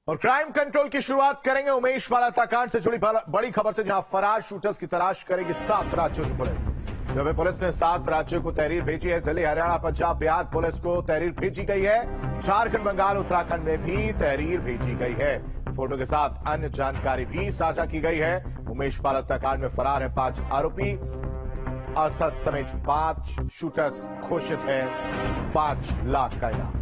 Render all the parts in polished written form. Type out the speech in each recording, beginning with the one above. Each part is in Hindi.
और क्राइम कंट्रोल की शुरुआत करेंगे उमेश पाल हत्याकांड से जुड़ी बड़ी खबर से, जहां फरार शूटर्स की तलाश करेगी 7 राज्यों की पुलिस। जब पुलिस ने 7 राज्यों को तहरीर भेजी है। दिल्ली, हरियाणा, पंजाब, बिहार पुलिस को तहरीर भेजी गई है। झारखंड, बंगाल, उत्तराखंड में भी तहरीर भेजी गई है। फोटो के साथ अन्य जानकारी भी साझा की गई है। उमेश पाल हत्याकांड में फरार है 5 आरोपी। असद समेत 5 शूटर्स घोषित है। 5 लाख का इनाम।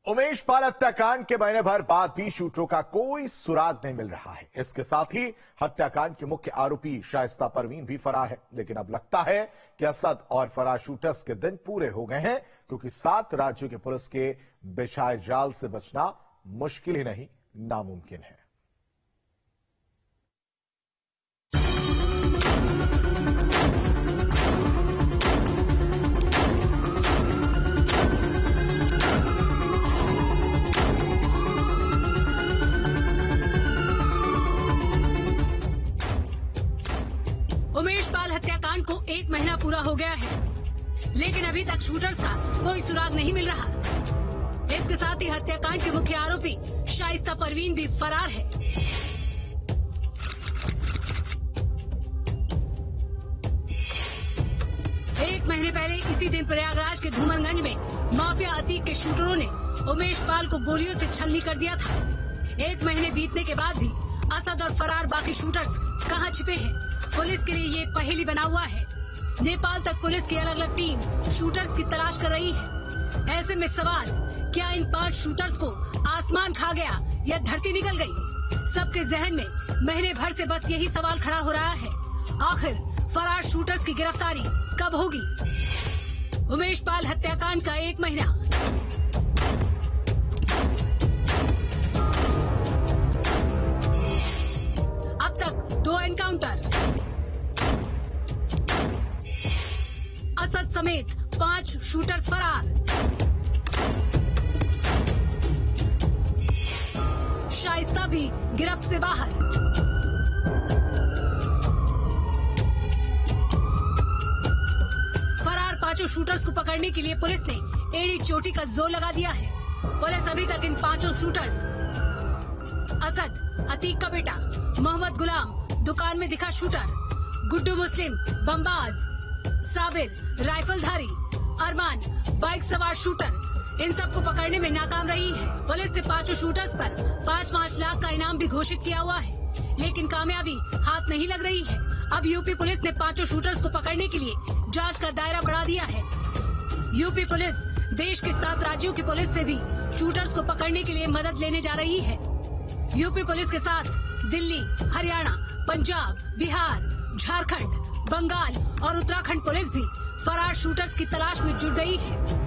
उमेश पाल हत्याकांड के महीने भर बाद भी शूटरों का कोई सुराग नहीं मिल रहा है। इसके साथ ही हत्याकांड के मुख्य आरोपी शाइस्ता परवीन भी फरार है। लेकिन अब लगता है कि असद और फरार शूटर्स के दिन पूरे हो गए हैं, क्योंकि 7 राज्यों की पुलिस के बिछाए जाल से बचना मुश्किल ही नहीं, नामुमकिन है। उमेश पाल हत्याकांड को 1 महीना पूरा हो गया है, लेकिन अभी तक शूटर्स का कोई सुराग नहीं मिल रहा। इसके साथ ही हत्याकांड के मुख्य आरोपी शाइस्ता परवीन भी फरार है। एक महीने पहले इसी दिन प्रयागराज के धूमरगंज में माफिया अतीक के शूटरों ने उमेश पाल को गोलियों से छलनी कर दिया था। 1 महीने बीतने के बाद भी असद और फरार बाकी शूटर्स कहां छिपे हैं, पुलिस के लिए ये पहेली बना हुआ है। नेपाल तक पुलिस की अलग अलग टीम शूटर्स की तलाश कर रही है। ऐसे में सवाल, क्या इन 5 शूटर्स को आसमान खा गया या धरती निकल गई? सबके जहन में महीने भर से बस यही सवाल खड़ा हो रहा है, आखिर फरार शूटर्स की गिरफ्तारी कब होगी? उमेश पाल हत्याकांड का 1 महीना। अब तक 2 एनकाउंटर, असद समेत 5 शूटर्स फरार, शाइस्ता भी गिरफ्त से बाहर। फरार 5 शूटर्स को पकड़ने के लिए पुलिस ने एड़ी चोटी का जोर लगा दिया है। पुलिस अभी तक इन 5 शूटर्स, असद अतीक का बेटा, मोहम्मद गुलाम दुकान में दिखा शूटर, गुड्डू मुस्लिम बमबाज, साबिर राइफलधारी, अरमान बाइक सवार शूटर, इन सबको पकड़ने में नाकाम रही है। पुलिस ने 5 शूटर्स पर 5-5 लाख का इनाम भी घोषित किया हुआ है, लेकिन कामयाबी हाथ नहीं लग रही है। अब यूपी पुलिस ने 5 शूटर्स को पकड़ने के लिए जांच का दायरा बढ़ा दिया है। यूपी पुलिस देश के 7 राज्यों की पुलिस से भी शूटर्स को पकड़ने के लिए मदद लेने जा रही है। यूपी पुलिस के साथ दिल्ली, हरियाणा, पंजाब, बिहार, झारखंड, बंगाल और उत्तराखंड पुलिस भी फरार शूटर्स की तलाश में जुट गई है।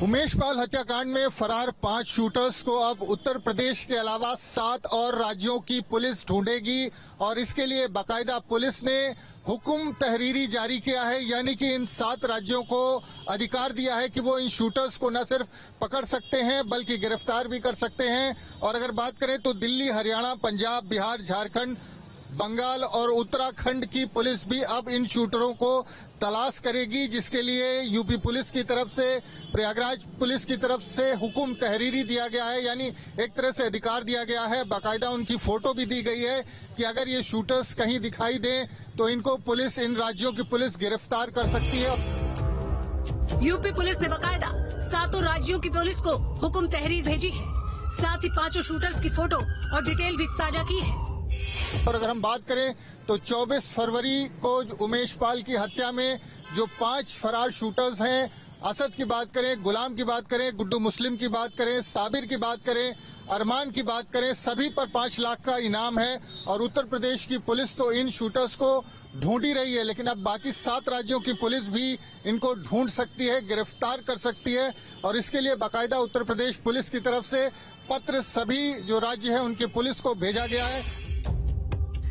उमेश पाल हत्याकांड में फरार 5 शूटर्स को अब उत्तर प्रदेश के अलावा 7 और राज्यों की पुलिस ढूंढेगी, और इसके लिए बाकायदा पुलिस ने हुक्म तहरीरी जारी किया है, यानी कि इन 7 राज्यों को अधिकार दिया है कि वो इन शूटर्स को न सिर्फ पकड़ सकते हैं बल्कि गिरफ्तार भी कर सकते हैं। और अगर बात करें तो दिल्ली, हरियाणा, पंजाब, बिहार, झारखंड, बंगाल और उत्तराखंड की पुलिस भी अब इन शूटरों को तलाश करेगी, जिसके लिए यूपी पुलिस की तरफ से, प्रयागराज पुलिस की तरफ से हुक्म तहरीरी दिया गया है, यानी एक तरह से अधिकार दिया गया है। बाकायदा उनकी फोटो भी दी गई है कि अगर ये शूटर्स कहीं दिखाई दें तो इनको पुलिस, इन राज्यों की पुलिस गिरफ्तार कर सकती है। यूपी पुलिस ने बाकायदा 7 राज्यों की पुलिस को हुक्म तहरीर भेजी है, साथ ही 5 शूटर्स की फोटो और डिटेल भी साझा की है। और अगर हम बात करें तो 24 फरवरी को उमेश पाल की हत्या में जो 5 फरार शूटर्स हैं, असद की बात करें, गुलाम की बात करें, गुड्डू मुस्लिम की बात करें, साबिर की बात करें, अरमान की बात करें, सभी पर 5 लाख का इनाम है। और उत्तर प्रदेश की पुलिस तो इन शूटर्स को ढूंढ ही रही है, लेकिन अब बाकी 7 राज्यों की पुलिस भी इनको ढूंढ सकती है, गिरफ्तार कर सकती है। और इसके लिए बाकायदा उत्तर प्रदेश पुलिस की तरफ से पत्र सभी जो राज्य है उनके पुलिस को भेजा गया है।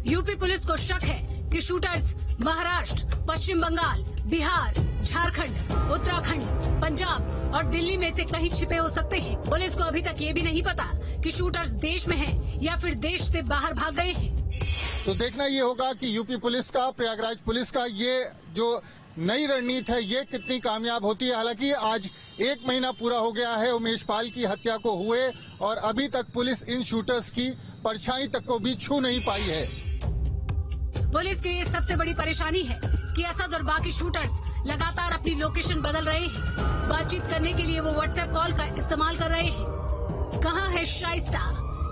यूपी पुलिस को शक है कि शूटर्स महाराष्ट्र, पश्चिम बंगाल, बिहार, झारखंड, उत्तराखंड, पंजाब और दिल्ली में से कहीं छिपे हो सकते हैं। पुलिस को अभी तक ये भी नहीं पता कि शूटर्स देश में हैं या फिर देश से बाहर भाग गए हैं। तो देखना ये होगा कि यूपी पुलिस का, प्रयागराज पुलिस का ये जो नई रणनीति है, ये कितनी कामयाब होती है। हालांकि आज 1 महीना पूरा हो गया है उमेश पाल की हत्या को हुए और अभी तक पुलिस इन शूटर्स की परछाई तक को भी छू नहीं पाई है। पुलिस के लिए सबसे बड़ी परेशानी है कि असद और बाकी शूटर्स लगातार अपनी लोकेशन बदल रहे हैं। बातचीत करने के लिए वो व्हाट्सएप कॉल का इस्तेमाल कर रहे हैं। कहाँ है शाइस्ता?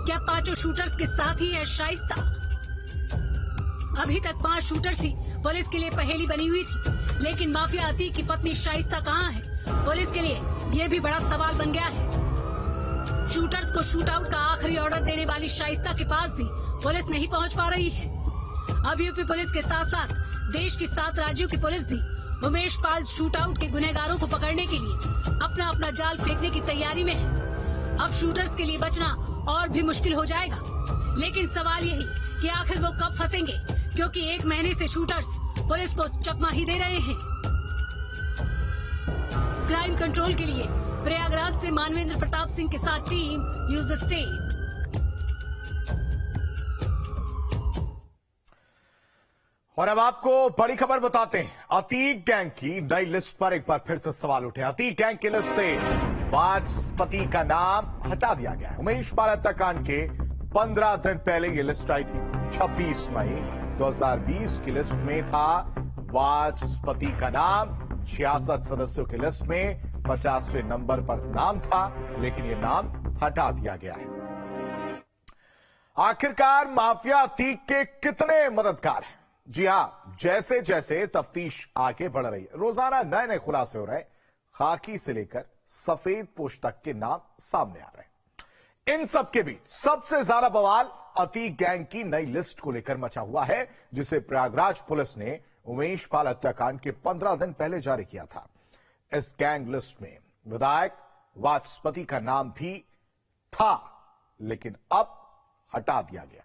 क्या 5 शूटर्स के साथ ही है शाइस्ता? अभी तक 5 शूटर्स ही पुलिस के लिए पहेली बनी हुई थी, लेकिन माफिया अतीक की पत्नी शाइस्ता कहाँ है? पुलिस के लिए ये भी बड़ा सवाल बन गया है। शूटर्स को शूट आउट का आखिरी ऑर्डर देने वाली शाइस्ता के पास भी पुलिस नहीं पहुंच पा रही है। अब यूपी पुलिस के साथ साथ देश की 7 राज्यों की पुलिस भी उमेश पाल शूट आउट के गुनहगारों को पकड़ने के लिए अपना अपना जाल फेंकने की तैयारी में है। अब शूटर्स के लिए बचना और भी मुश्किल हो जाएगा, लेकिन सवाल यही कि आखिर वो कब फंसेंगे, क्योंकि 1 महीने से शूटर्स पुलिस को चकमा ही दे रहे हैं। क्राइम कंट्रोल के लिए प्रयागराज से मानवेंद्र प्रताप सिंह के साथ टीम न्यूज स्टेट। और अब आपको बड़ी खबर बताते हैं। अतीक गैंग की नई लिस्ट पर एक बार फिर से सवाल उठे। अतीक गैंग की लिस्ट से वाचस्पति का नाम हटा दिया गया है। उमेश पाल हत्याकांड के 15 दिन पहले ये लिस्ट आई थी। 26 मई 2020 की लिस्ट में था वाचस्पति का नाम। 66 सदस्यों की लिस्ट में 50वें नंबर पर नाम था, लेकिन ये नाम हटा दिया गया है। आखिरकार माफिया अतीक के कितने मददगार हैं? जी हां, जैसे जैसे तफ्तीश आगे बढ़ रही है, रोजाना नए नए खुलासे हो रहे हैं। खाकी से लेकर सफेद पोश तक के नाम सामने आ रहे हैं। इन सब के बीच सबसे ज्यादा बवाल अतीक गैंग की नई लिस्ट को लेकर मचा हुआ है, जिसे प्रयागराज पुलिस ने उमेश पाल हत्याकांड के 15 दिन पहले जारी किया था। इस गैंग लिस्ट में विधायक वाचस्पति का नाम भी था, लेकिन अब हटा दिया गया।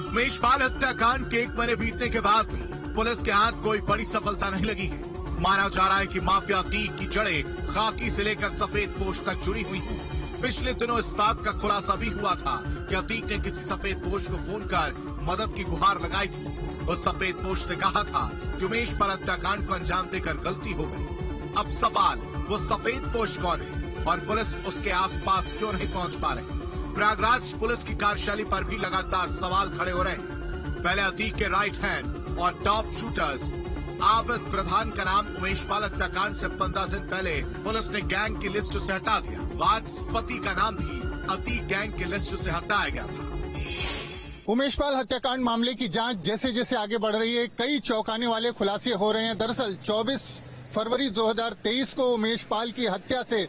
उमेश पाल हत्याकांड के 1 महीने बीतने के बाद भी पुलिस के हाथ कोई बड़ी सफलता नहीं लगी है। माना जा रहा है कि माफिया अतीक की जड़ें खाकी से लेकर सफेद पोश तक जुड़ी हुई हैं। पिछले दिनों इस बात का खुलासा भी हुआ था कि अतीक ने किसी सफेद पोश को फोन कर मदद की गुहार लगाई थी। उस सफेद पोश ने कहा था कि उमेश पाल हत्याकांड को अंजाम देकर गलती हो गई। अब सवाल, वो सफेद पोश कौन है और पुलिस उसके आसपास क्यों नहीं पहुंच पा रही? प्रयागराज पुलिस की कार्यशैली पर भी लगातार सवाल खड़े हो रहे हैं। पहले अतीक के राइट हैंड और टॉप शूटर्स आबिद प्रधान का नाम उमेश पाल हत्याकांड से 15 दिन पहले पुलिस ने गैंग की लिस्ट से हटा दिया। वाचस्पति का नाम भी अतीक गैंग की लिस्ट से हटाया गया था। उमेश पाल हत्याकांड मामले की जांच जैसे जैसे आगे बढ़ रही है, कई चौंकाने वाले खुलासे हो रहे हैं। दरअसल 24 फरवरी 2023 को उमेश पाल की हत्या से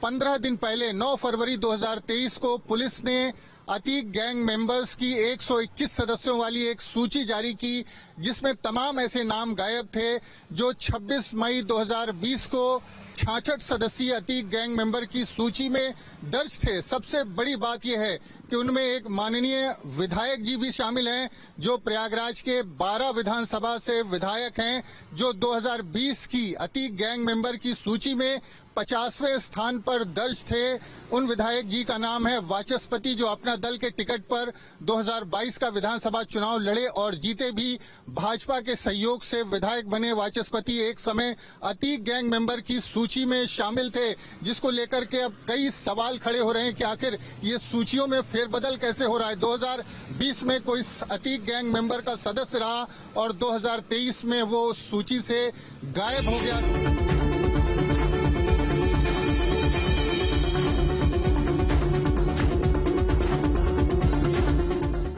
15 दिन पहले 9 फरवरी 2023 को पुलिस ने अतीक गैंग मेंबर्स की 121 सदस्यों वाली एक सूची जारी की, जिसमें तमाम ऐसे नाम गायब थे जो 26 मई 2020 को 66 सदस्यीय अतीक गैंग मेंबर की सूची में दर्ज थे। सबसे बड़ी बात यह है कि उनमें एक माननीय विधायक जी भी शामिल हैं, जो प्रयागराज के 12 विधानसभा से विधायक हैं, जो 2020 की अतीक गैंग मेंबर की सूची में 50वें स्थान पर दर्ज थे। उन विधायक जी का नाम है वाचस्पति, जो अपना दल के टिकट पर 2022 का विधानसभा चुनाव लड़े और जीते भी। भाजपा के सहयोग से विधायक बने वाचस्पति एक समय अतीक गैंग मेंबर की सूची में शामिल थे, जिसको लेकर के अब कई सवाल खड़े हो रहे हैं कि आखिर ये सूचियों में फेरबदल कैसे हो रहा है। 2020 में कोई अतीक गैंग मेंबर का सदस्य रहा और 2023 में वो उस सूची से गायब हो गया।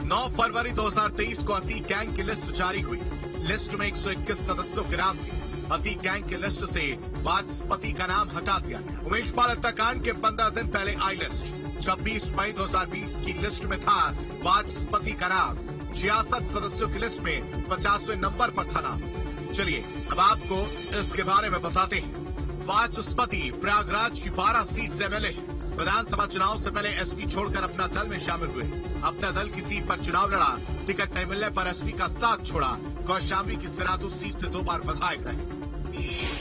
9 फरवरी 2023 को अतीक गैंग की लिस्ट जारी हुई। लिस्ट में 121 सदस्यों के नाम थे। अतीक गैंग की लिस्ट से वाचस्पति का नाम हटा दिया गया। उमेश पाल हत्याकांड के 15 दिन पहले आई लिस्ट 26 मई 2020 की लिस्ट में था वाचस्पति का नाम। 66 सदस्यों की लिस्ट में 50वें नंबर पर था नाम। चलिए अब आपको इसके बारे में बताते हैं। वाचस्पति प्रयागराज की 12 सीट से एमएलए है। विधानसभा चुनाव से पहले एसपी छोड़कर अपना दल में शामिल हुए। अपना दल की सीट पर चुनाव लड़ा, टिकट नहीं मिलने पर एसपी का साथ छोड़ा। कौशाम्बी की सिरादू सीट से 2 बार विधायक रहे।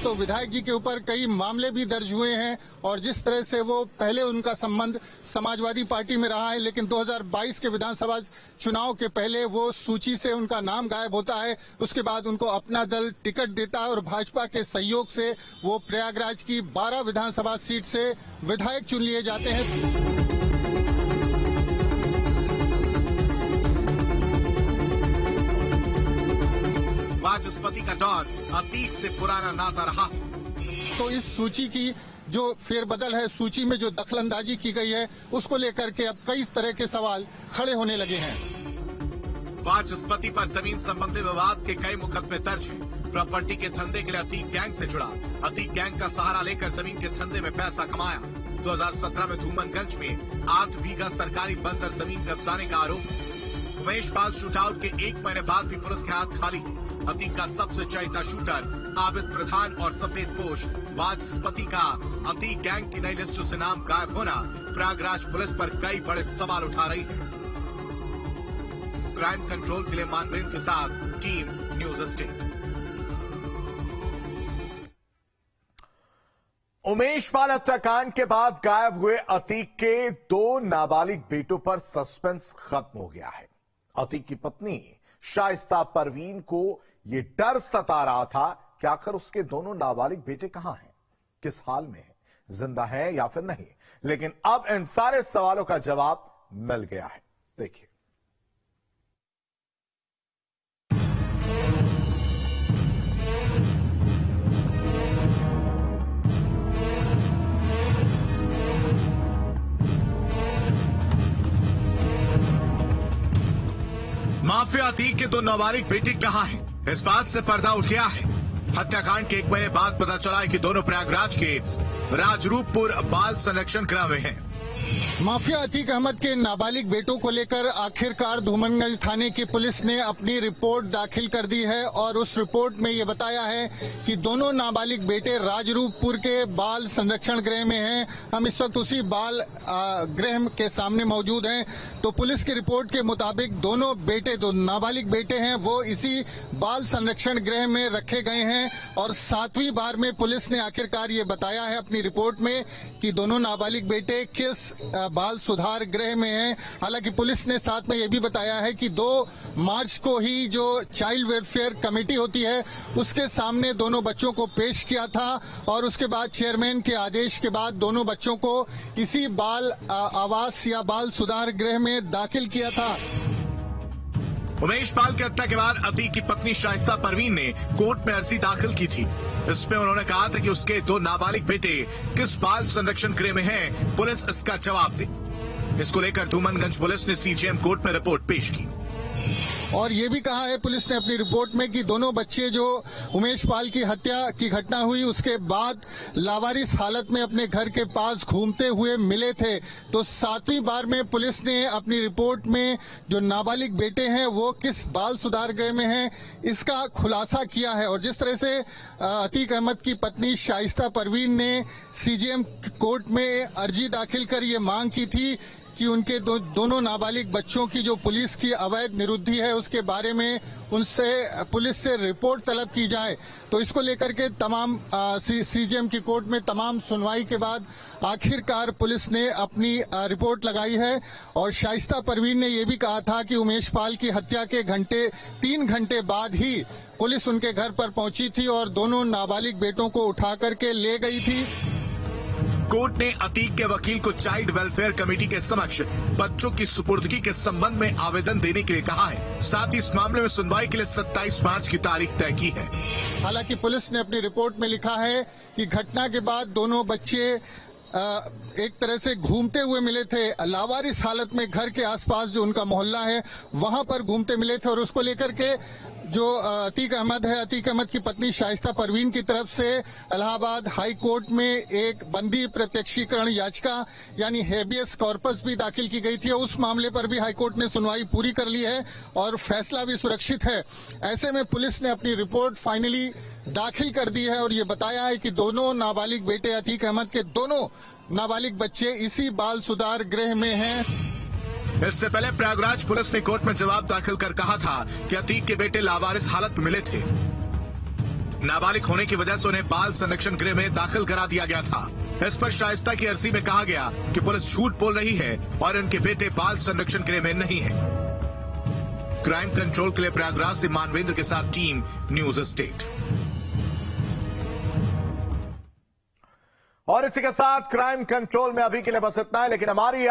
तो विधायक जी के ऊपर कई मामले भी दर्ज हुए हैं और जिस तरह से वो पहले उनका संबंध समाजवादी पार्टी में रहा है, लेकिन 2022 के विधानसभा चुनाव के पहले वो सूची से उनका नाम गायब होता है। उसके बाद उनको अपना दल टिकट देता है और भाजपा के सहयोग से वो प्रयागराज की 12 विधानसभा सीट से विधायक चुन लिए जाते हैं। वाचस्पति का दौर अतीक से पुराना नाता रहा। तो इस सूची की जो फेरबदल है, सूची में जो दखलंदाजी की गई है, उसको लेकर के अब कई तरह के सवाल खड़े होने लगे हैं। वाचस्पति पर जमीन संबंधी विवाद के कई मुकदमे दर्ज हैं। प्रॉपर्टी के धंधे के लिए अतीक गैंग से जुड़ा, अतीक गैंग का सहारा लेकर जमीन के धंधे में पैसा कमाया। 2017 में धूमनगंज में 8 बीघा सरकारी बंजर जमीन कब्जाने का आरोप। उमेश पाल शूटआउट के 1 महीने बाद भी पुलिस के हाथ खाली है। अतीक का सबसे चहेता शूटर आबिद प्रधान और सफेद पोश वाचस्पति का अतीक गैंग की नई लिस्टों से नाम गायब होना प्रयागराज पुलिस पर कई बड़े सवाल उठा रही है। क्राइम कंट्रोल के लिए मानवेंद्र के साथ team news state. Umesh Pal हत्याकांड के बाद गायब हुए अतीक के 2 नाबालिग बेटों पर सस्पेंस खत्म हो गया है। अतीक की पत्नी शाइस्ता परवीन को यह डर सता रहा था कि आखिर उसके दोनों नाबालिग बेटे कहां हैं, किस हाल में हैं, जिंदा हैं या फिर नहीं। लेकिन अब इन सारे सवालों का जवाब मिल गया है। देखिए। माफिया अतीक के 2 नाबालिग बेटे कहां हैं, इस बात से पर्दा उठ गया है। हत्याकांड के 1 महीने बाद पता चला है कि दोनों प्रयागराज के राजरूपपुर बाल संरक्षण गृह में हैं। माफिया अतीक अहमद के नाबालिग बेटों को लेकर आखिरकार धूमनगंज थाने की पुलिस ने अपनी रिपोर्ट दाखिल कर दी है और उस रिपोर्ट में ये बताया है कि दोनों नाबालिग बेटे राजरूपपुर के बाल संरक्षण गृह में हैं। हम इस वक्त उसी बाल गृह के सामने मौजूद हैं। तो पुलिस की रिपोर्ट के मुताबिक दोनों बेटे, 2 नाबालिग बेटे हैं, वो इसी बाल संरक्षण गृह में रखे गए हैं और 7वीं बार में पुलिस ने आखिरकार ये बताया है अपनी रिपोर्ट में कि दोनों नाबालिग बेटे किस बाल सुधार गृह में हैं। हालांकि पुलिस ने साथ में यह भी बताया है कि 2 मार्च को ही जो चाइल्ड वेलफेयर कमेटी होती है उसके सामने दोनों बच्चों को पेश किया था और उसके बाद चेयरमैन के आदेश के बाद दोनों बच्चों को इसी बाल आवास या बाल सुधार गृह में दाखिल किया था। उमेश पाल की हत्या के बाद अतीक की पत्नी शाइस्ता परवीन ने कोर्ट में अर्जी दाखिल की थी। इसमें उन्होंने कहा था कि उसके 2 नाबालिग बेटे किस बाल संरक्षण गृह में हैं, पुलिस इसका जवाब दे। इसको लेकर धूमनगंज पुलिस ने सीजेएम कोर्ट में रिपोर्ट पेश की और ये भी कहा है पुलिस ने अपनी रिपोर्ट में कि दोनों बच्चे जो उमेश पाल की हत्या की घटना हुई उसके बाद लावारिस हालत में अपने घर के पास घूमते हुए मिले थे। तो 7वीं बार में पुलिस ने अपनी रिपोर्ट में जो नाबालिग बेटे हैं वो किस बाल सुधार गृह में हैं इसका खुलासा किया है। और जिस तरह से अतीक अहमद की पत्नी शाइस्ता परवीन ने सीजेएम कोर्ट में अर्जी दाखिल कर ये मांग की थी कि उनके दोनों नाबालिग बच्चों की जो पुलिस की अवैध निरुद्धि है उसके बारे में उनसे पुलिस से रिपोर्ट तलब की जाए। तो इसको लेकर के तमाम सीजेएम की कोर्ट में तमाम सुनवाई के बाद आखिरकार पुलिस ने अपनी रिपोर्ट लगाई है। और शाइस्ता परवीन ने यह भी कहा था कि उमेश पाल की हत्या के 3 घंटे बाद ही पुलिस उनके घर पर पहुंची थी और दोनों नाबालिग बेटों को उठा करके ले गई थी। कोर्ट ने अतीक के वकील को चाइल्ड वेलफेयर कमेटी के समक्ष बच्चों की सुपुर्दगी के संबंध में आवेदन देने के लिए कहा है। साथ ही इस मामले में सुनवाई के लिए 27 मार्च की तारीख तय की है। हालांकि पुलिस ने अपनी रिपोर्ट में लिखा है कि घटना के बाद दोनों बच्चे एक तरह से घूमते हुए मिले थे, लावारिस हालत में घर के आसपास जो उनका मोहल्ला है वहां पर घूमते मिले थे। और उसको लेकर के जो अतीक अहमद है, अतीक अहमद की पत्नी शाइस्ता परवीन की तरफ से इलाहाबाद हाई कोर्ट में एक बंदी प्रत्यक्षीकरण याचिका यानी हेबियस कॉर्पस भी दाखिल की गई थी। उस मामले पर भी हाई कोर्ट ने सुनवाई पूरी कर ली है और फैसला भी सुरक्षित है। ऐसे में पुलिस ने अपनी रिपोर्ट फाइनली दाखिल कर दी है और ये बताया है कि दोनों नाबालिग बेटे अतीक अहमद के दोनों नाबालिग बच्चे इसी बाल सुधार गृह में हैं। इससे पहले प्रयागराज पुलिस ने कोर्ट में जवाब दाखिल कर कहा था कि अतीक के बेटे लावारिस हालत में मिले थे। नाबालिग होने की वजह से उन्हें बाल संरक्षण गृह में दाखिल करा दिया गया था। इस पर शाइस्ता की अर्जी में कहा गया कि पुलिस झूठ बोल रही है और उनके बेटे बाल संरक्षण गृह में नहीं है। क्राइम कंट्रोल के लिए प्रयागराज से मानवेंद्र के साथ टीम न्यूज स्टेट। और इसी के साथ क्राइम कंट्रोल में अभी के लिए बस इतना है, लेकिन हमारी